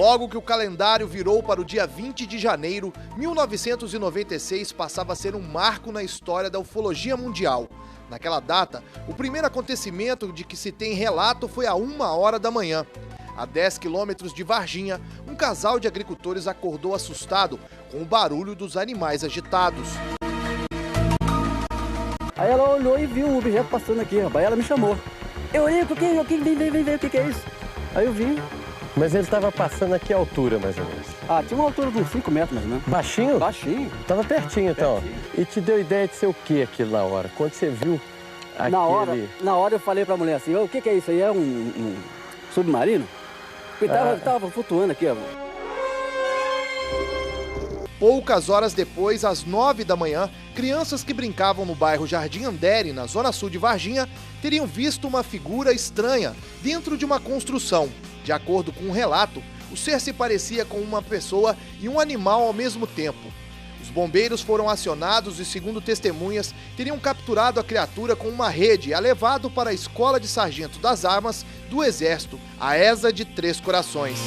Logo que o calendário virou para o dia 20 de janeiro, 1996 passava a ser um marco na história da ufologia mundial. Naquela data, o primeiro acontecimento de que se tem relato foi a 1h da manhã. A 10 quilômetros de Varginha, um casal de agricultores acordou assustado com o barulho dos animais agitados. Aí ela olhou e viu um objeto passando aqui, rapaz. Ela me chamou. Eu olhei, vem, o que é isso? Aí eu vim. Mas ele estava passando a que altura, mais ou menos? Ah, tinha uma altura de uns 5 metros, mais ou menos. Baixinho? Baixinho. Tava pertinho, então. E te deu ideia de ser o que aquilo na hora? Quando você viu aquele... Na hora eu falei pra mulher assim, o que é isso aí? É um submarino? Porque tava flutuando aqui, ó. Poucas horas depois, às 9 da manhã, crianças que brincavam no bairro Jardim Andere, na zona sul de Varginha, teriam visto uma figura estranha dentro de uma construção. De acordo com um relato, o ser se parecia com uma pessoa e um animal ao mesmo tempo. Os bombeiros foram acionados e, segundo testemunhas, teriam capturado a criatura com uma rede e a levado para a Escola de Sargento das Armas do Exército, a ESA de Três Corações.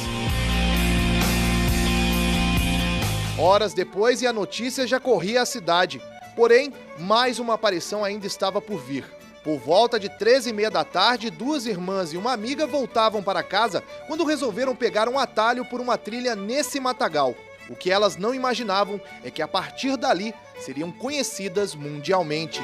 Horas depois e a notícia já corria a cidade. Porém, mais uma aparição ainda estava por vir. Por volta de 13h30 da tarde, duas irmãs e uma amiga voltavam para casa quando resolveram pegar um atalho por uma trilha nesse matagal. O que elas não imaginavam é que a partir dali seriam conhecidas mundialmente.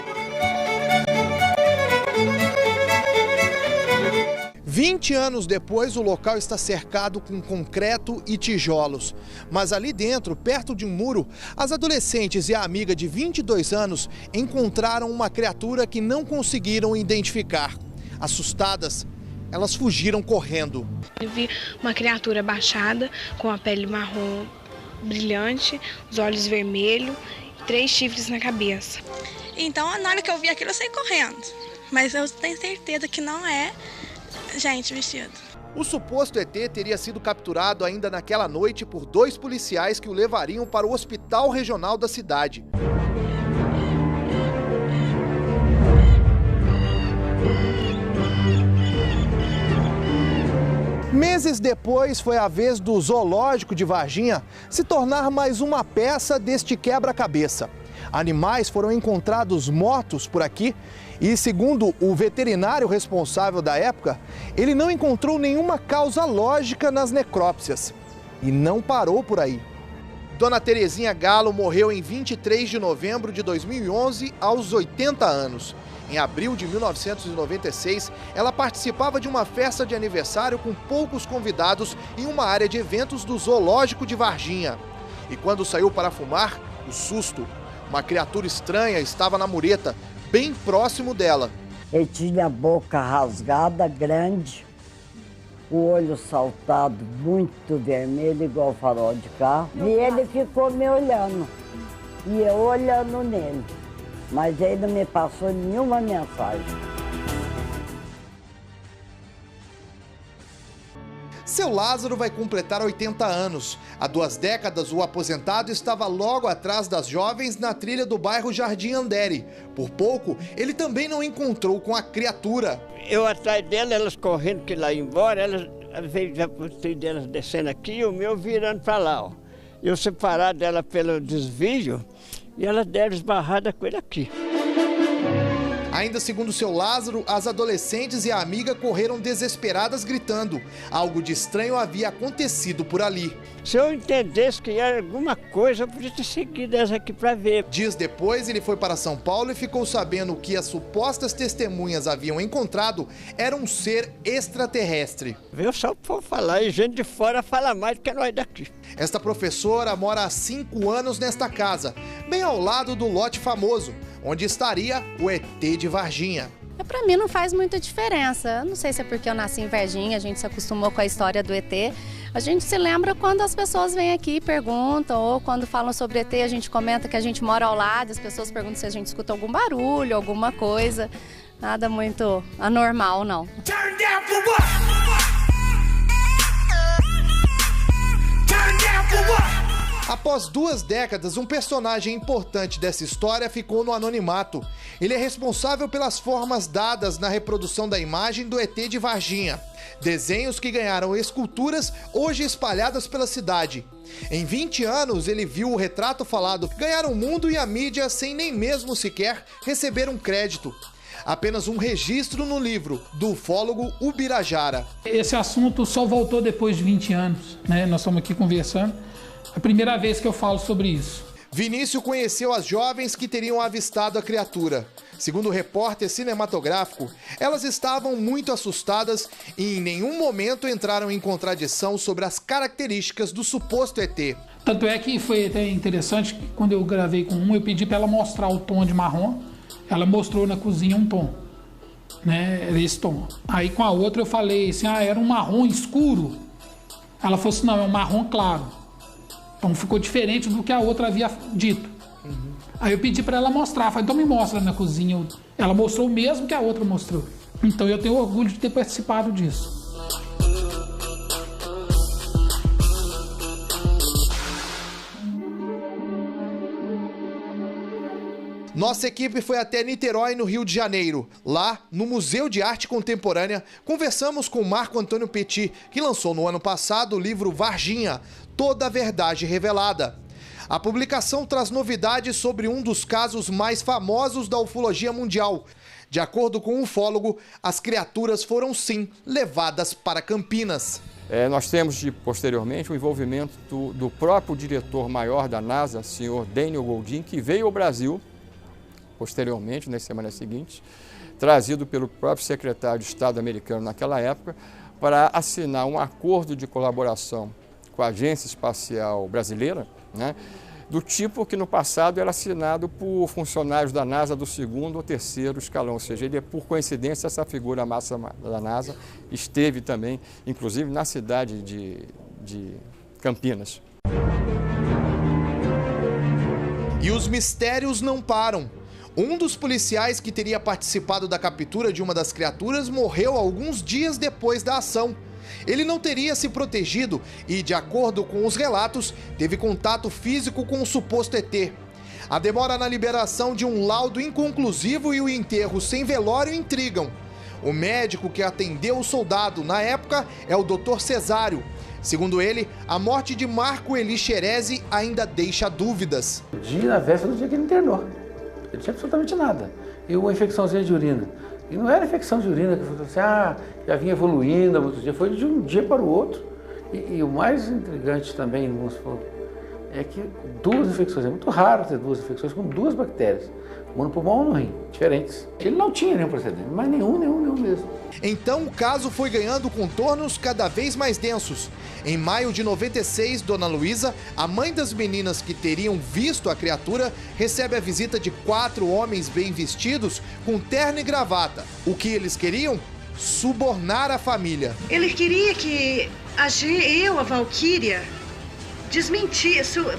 20 anos depois, o local está cercado com concreto e tijolos. Mas ali dentro, perto de um muro, as adolescentes e a amiga de 22 anos encontraram uma criatura que não conseguiram identificar. Assustadas, elas fugiram correndo. Eu vi uma criatura baixada, com a pele marrom brilhante, os olhos vermelhos, 3 chifres na cabeça. Então, na hora que eu vi aquilo, eu saí correndo. Mas eu tenho certeza que não é gente vestida. O suposto ET teria sido capturado ainda naquela noite por 2 policiais que o levariam para o hospital regional da cidade. Meses depois, foi a vez do Zoológico de Varginha se tornar mais uma peça deste quebra-cabeça. Animais foram encontrados mortos por aqui e, segundo o veterinário responsável da época, ele não encontrou nenhuma causa lógica nas necrópsias. E não parou por aí. Dona Terezinha Galo morreu em 23 de novembro de 2011, aos 80 anos. Em abril de 1996, ela participava de uma festa de aniversário com poucos convidados em uma área de eventos do Zoológico de Varginha. E quando saiu para fumar, o susto. Uma criatura estranha estava na mureta, bem próximo dela. Ele tinha a boca rasgada, grande, o olho saltado, muito vermelho, igual farol de carro. E ele ficou me olhando, e eu olhando nele. Mas ele não me passou nenhuma mensagem. Seu Lázaro vai completar 80 anos. Há 2 décadas, o aposentado estava logo atrás das jovens na trilha do bairro Jardim Andere. Por pouco, ele também não encontrou com a criatura. Eu atrás dela, elas correndo que lá ia embora, elas veio delas descendo aqui e o meu virando para lá, ó. Eu separado dela pelo desvio e elas deram esbarrada com ele aqui. Ainda segundo seu Lázaro, as adolescentes e a amiga correram desesperadas gritando. Algo de estranho havia acontecido por ali. Se eu entendesse que era alguma coisa, eu podia ter seguido essa aqui para ver. Dias depois, ele foi para São Paulo e ficou sabendo que as supostas testemunhas haviam encontrado era um ser extraterrestre. Veio só por falar e gente de fora fala mais do que nós daqui. Esta professora mora há 5 anos nesta casa, bem ao lado do lote famoso, onde estaria o ET de Varginha. Para mim não faz muita diferença. Não sei se é porque eu nasci em Varginha, a gente se acostumou com a história do ET. A gente se lembra quando as pessoas vêm aqui e perguntam, ou quando falam sobre ET, a gente comenta que a gente mora ao lado, as pessoas perguntam se a gente escuta algum barulho, alguma coisa. Nada muito anormal, não. Turn down for what? Turn down for what? A Após 2 décadas, um personagem importante dessa história ficou no anonimato. Ele é responsável pelas formas dadas na reprodução da imagem do ET de Varginha. Desenhos que ganharam esculturas hoje espalhadas pela cidade. Em 20 anos, ele viu o retrato falado ganhar o mundo e a mídia sem nem mesmo sequer receber um crédito. Apenas um registro no livro do ufólogo Ubirajara. Esse assunto só voltou depois de 20 anos, né? Nós estamos aqui conversando. É a primeira vez que eu falo sobre isso. Vinícius conheceu as jovens que teriam avistado a criatura. Segundo o repórter cinematográfico, elas estavam muito assustadas e em nenhum momento entraram em contradição sobre as características do suposto ET. Tanto é que foi até interessante que quando eu gravei com eu pedi para ela mostrar o tom de marrom. Ela mostrou na cozinha um tom, né? Era esse tom. Aí com a outra eu falei assim, era um marrom escuro. Ela falou assim, não, é um marrom claro. Então ficou diferente do que a outra havia dito. Aí eu pedi para ela mostrar, falei, então me mostra na cozinha. Ela mostrou o mesmo que a outra mostrou. Então eu tenho orgulho de ter participado disso. Nossa equipe foi até Niterói, no Rio de Janeiro. Lá, no Museu de Arte Contemporânea, conversamos com Marco Antônio Petit, que lançou no ano passado o livro Varginha, Toda a Verdade Revelada. A publicação traz novidades sobre um dos casos mais famosos da ufologia mundial. De acordo com o ufólogo, as criaturas foram sim levadas para Campinas. Nós temos, posteriormente, o envolvimento do próprio diretor-maior da NASA, senhor Daniel Goldin, que veio ao Brasil, posteriormente, nas semanas seguintes, trazido pelo próprio secretário de Estado americano naquela época, para assinar um acordo de colaboração com a Agência Espacial Brasileira, né, do tipo que no passado era assinado por funcionários da NASA do 2º ou 3º escalão, ou seja, ele, por coincidência, essa figura máxima da NASA esteve também, inclusive, na cidade de Campinas. E os mistérios não param. Um dos policiais que teria participado da captura de uma das criaturas morreu alguns dias depois da ação. Ele não teria se protegido e, de acordo com os relatos, teve contato físico com o suposto ET. A demora na liberação de um laudo inconclusivo e o enterro sem velório intrigam. O médico que atendeu o soldado na época é o Dr. Cesário. Segundo ele, a morte de Marco Eli Xerezi ainda deixa dúvidas. Na véspera do dia que ele internou. Ele não tinha absolutamente nada. E uma infecçãozinha de urina. E não era infecção de urina que falou assim, já vinha evoluindo há muitos dias. Foi de um dia para o outro. E o mais intrigante também, vamos supor, é que 2 infecções, é muito raro ter 2 infecções com 2 bactérias. Uma no pulmão e no rim, diferentes. Ele não tinha nenhum precedente, mas nenhum mesmo. Então o caso foi ganhando contornos cada vez mais densos. Em maio de 96, Dona Luísa, a mãe das meninas que teriam visto a criatura, recebe a visita de 4 homens bem vestidos com terno e gravata. O que eles queriam? Subornar a família. Ele queria que a Valquíria,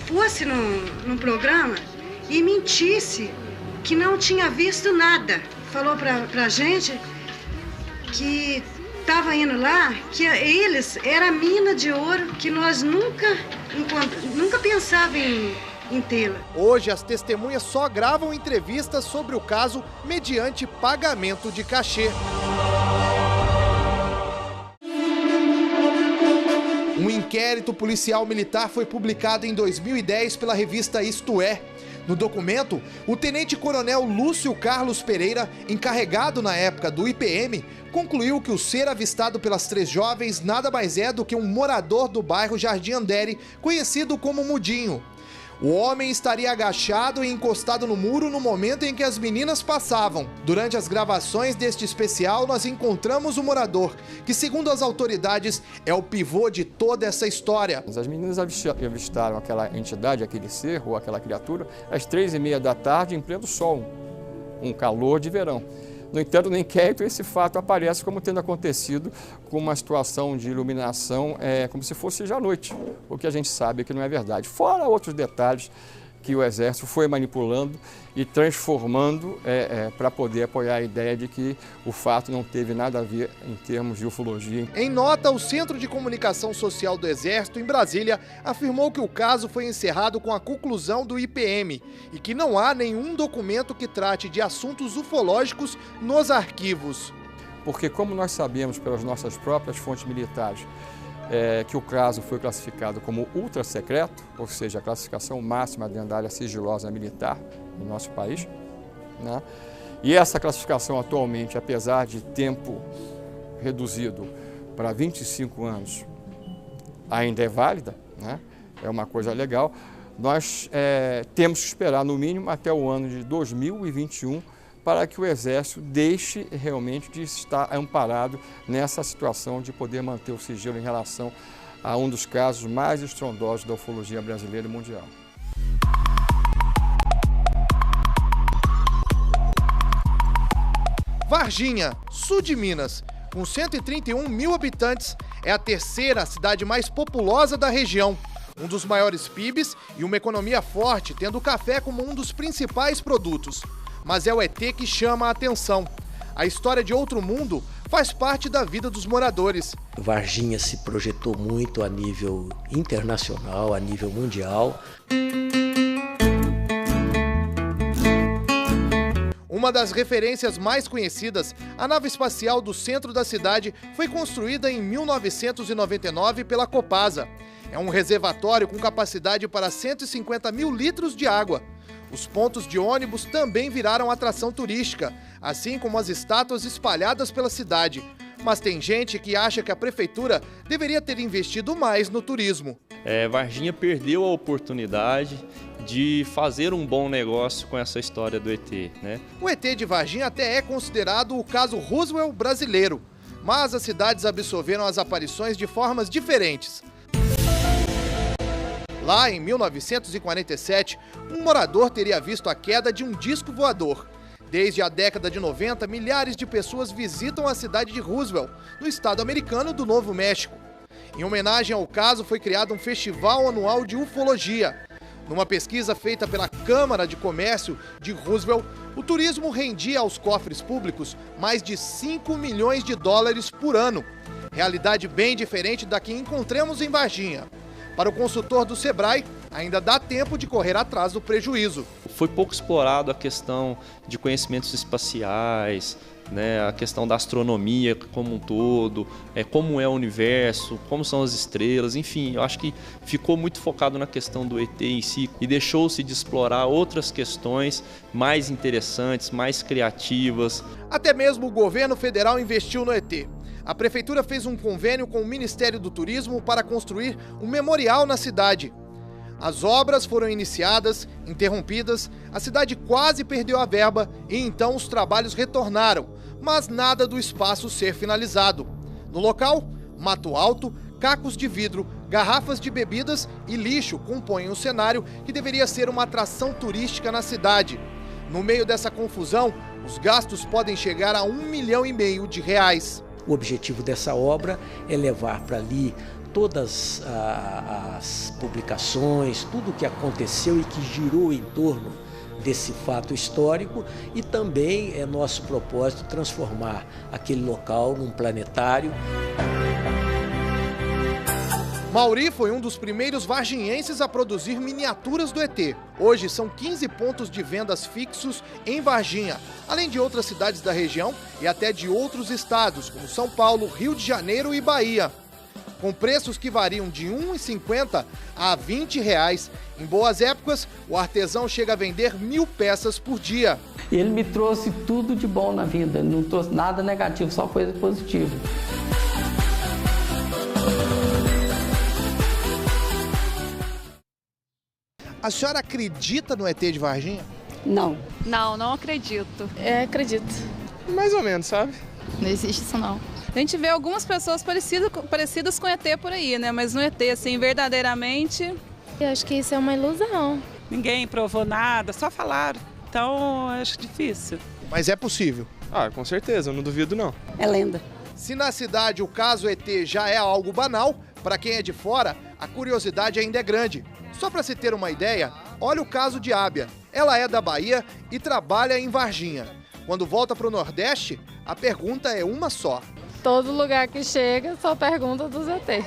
fosse num programa e mentisse que não tinha visto nada. Falou pra gente que estava indo lá, que eles era a mina de ouro que nós nunca pensava em tê-la. Hoje as testemunhas só gravam entrevistas sobre o caso mediante pagamento de cachê. Um inquérito policial militar foi publicado em 2010 pela revista Isto É. No documento, o tenente-coronel Lúcio Carlos Pereira, encarregado na época do IPM, concluiu que o ser avistado pelas 3 jovens nada mais é do que um morador do bairro Jardim Andere, conhecido como Mudinho. O homem estaria agachado e encostado no muro no momento em que as meninas passavam. Durante as gravações deste especial, nós encontramos o morador, que, segundo as autoridades, é o pivô de toda essa história. As meninas avistaram aquela entidade, aquele ser ou aquela criatura, às 3h30 da tarde, em pleno sol, um calor de verão. No entanto, no inquérito, esse fato aparece como tendo acontecido com uma situação de iluminação como se fosse já à noite, o que a gente sabe que não é verdade. Fora outros detalhes que o Exército foi manipulando e transformando para poder apoiar a ideia de que o fato não teve nada a ver em termos de ufologia. Em nota, o Centro de Comunicação Social do Exército, em Brasília, afirmou que o caso foi encerrado com a conclusão do IPM e que não há nenhum documento que trate de assuntos ufológicos nos arquivos. Porque, como nós sabemos pelas nossas próprias fontes militares, que o caso foi classificado como ultra secreto, ou seja, a classificação máxima dentro da área sigilosa militar no nosso país, né? E essa classificação atualmente, apesar de tempo reduzido para 25 anos, ainda é válida, né? É uma coisa legal. Nós temos que esperar no mínimo até o ano de 2021 para que o Exército deixe realmente de estar amparado nessa situação de poder manter o sigilo em relação a um dos casos mais estrondosos da ufologia brasileira e mundial. Varginha, sul de Minas, com 131 mil habitantes, é a terceira cidade mais populosa da região. Um dos maiores PIBs e uma economia forte, tendo o café como um dos principais produtos. Mas é o ET que chama a atenção. A história de outro mundo faz parte da vida dos moradores. Varginha se projetou muito a nível internacional, a nível mundial. Uma das referências mais conhecidas, a nave espacial do centro da cidade foi construída em 1999 pela Copasa. É um reservatório com capacidade para 150 mil litros de água. Os pontos de ônibus também viraram atração turística, assim como as estátuas espalhadas pela cidade. Mas tem gente que acha que a prefeitura deveria ter investido mais no turismo. Varginha perdeu a oportunidade de fazer um bom negócio com essa história do ET, né? O ET de Varginha até é considerado o caso Roswell brasileiro, mas as cidades absorveram as aparições de formas diferentes. Lá em 1947, um morador teria visto a queda de um disco voador. Desde a década de 90, milhares de pessoas visitam a cidade de Roswell, no estado americano do Novo México. Em homenagem ao caso, foi criado um festival anual de ufologia. Numa pesquisa feita pela Câmara de Comércio de Roswell, o turismo rendia aos cofres públicos mais de 5 milhões de dólares por ano. Realidade bem diferente da que encontramos em Varginha. Para o consultor do Sebrae, ainda dá tempo de correr atrás do prejuízo. Foi pouco explorado a questão de conhecimentos espaciais, né, a questão da astronomia como um todo, como é o universo, como são as estrelas, enfim, eu acho que ficou muito focado na questão do ET em si e deixou-se de explorar outras questões mais interessantes, mais criativas. Até mesmo o governo federal investiu no ET. A prefeitura fez um convênio com o Ministério do Turismo para construir um memorial na cidade. As obras foram iniciadas, interrompidas, a cidade quase perdeu a verba e então os trabalhos retornaram, mas nada do espaço ser finalizado. No local, mato alto, cacos de vidro, garrafas de bebidas e lixo compõem um cenário que deveria ser uma atração turística na cidade. No meio dessa confusão, os gastos podem chegar a R$1,5 milhão de reais. O objetivo dessa obra é levar para ali todas as publicações, tudo o que aconteceu e que girou em torno desse fato histórico, e também é nosso propósito transformar aquele local num planetário. Mauri foi um dos primeiros varginhenses a produzir miniaturas do ET. Hoje são 15 pontos de vendas fixos em Varginha, além de outras cidades da região e até de outros estados, como São Paulo, Rio de Janeiro e Bahia. Com preços que variam de R$ 1,50 a R$ 20. Em boas épocas, o artesão chega a vender 1.000 peças por dia. Ele me trouxe tudo de bom na vida, não trouxe nada negativo, só coisa positiva. A senhora acredita no ET de Varginha? Não. Não acredito. Acredito. Mais ou menos, sabe? Não existe isso, não. A gente vê algumas pessoas parecidas com ET por aí, né? Mas no ET, assim, verdadeiramente... Eu acho que isso é uma ilusão. Ninguém provou nada, só falaram. Então, eu acho difícil. Mas é possível? Com certeza, eu não duvido não. É lenda. Se na cidade o caso ET já é algo banal, para quem é de fora, a curiosidade ainda é grande. Só para se ter uma ideia, Olha o caso de Ábia. Ela é da Bahia e trabalha em Varginha. Quando volta para o Nordeste, a pergunta é uma só. Todo lugar que chega só pergunta dos ET.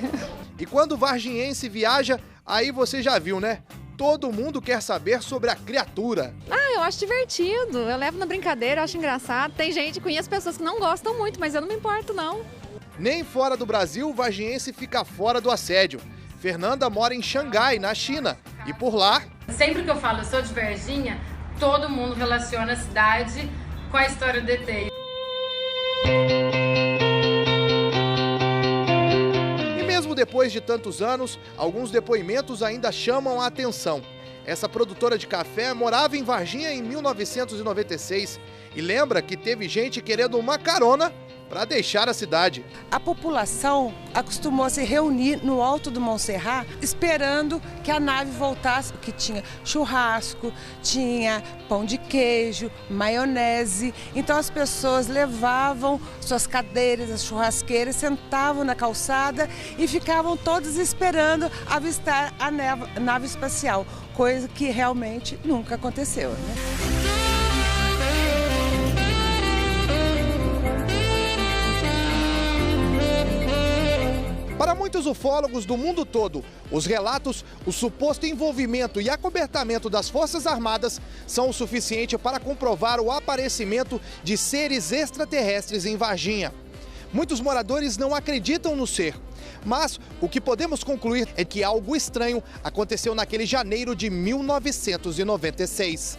E quando o varginhense viaja, aí você já viu, né? Todo mundo quer saber sobre a criatura. Eu acho divertido, eu levo na brincadeira, eu acho engraçado. Tem gente, conheço pessoas que não gostam muito, mas eu não me importo não. Nem fora do Brasil o varginhense fica fora do assédio. Fernanda mora em Xangai, na China, e por lá... Sempre que eu falo eu sou de Varginha, todo mundo relaciona a cidade com a história do ET. E mesmo depois de tantos anos, alguns depoimentos ainda chamam a atenção. Essa produtora de café morava em Varginha em 1996 e lembra que teve gente querendo uma carona para deixar a cidade. A população acostumou a se reunir no alto do Montserrat esperando que a nave voltasse, que tinha churrasco, tinha pão de queijo, maionese. Então as pessoas levavam suas cadeiras, as churrasqueiras, sentavam na calçada e ficavam todos esperando avistar a nave espacial, coisa que realmente nunca aconteceu, né? Para muitos ufólogos do mundo todo, os relatos, o suposto envolvimento e acobertamento das Forças Armadas são o suficiente para comprovar o aparecimento de seres extraterrestres em Varginha. Muitos moradores não acreditam no ser, mas o que podemos concluir é que algo estranho aconteceu naquele janeiro de 1996.